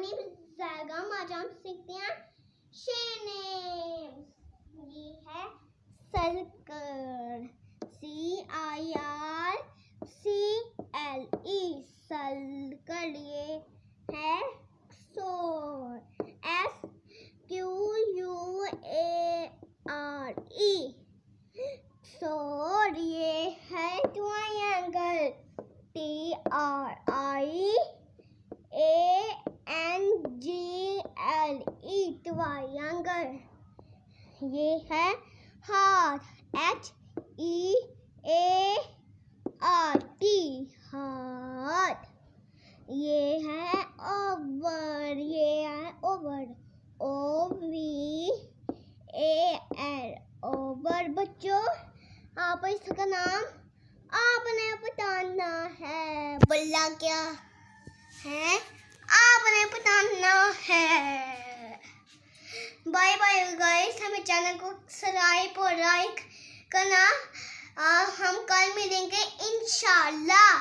Name is zag. आज हम सीखते हैं शेर नेम्स। ये है सर्कल, CIRCLE सर्कल। ये है सोर, SQUARE सोर। ये है ट्रायंगल, TRIANGLE ट्रायंगल। ये है हार्ट, HEART हार्ट। ये है ओवल, OVAL ओवल। बच्चों, आप इसका नाम आपने बताना है। बोला क्या है? आपने बताना है। बाय बाय गाइस, हमें चैनल को सब्सक्राइब और लाइक करना। हम कल मिलेंगे इंशाल्लाह।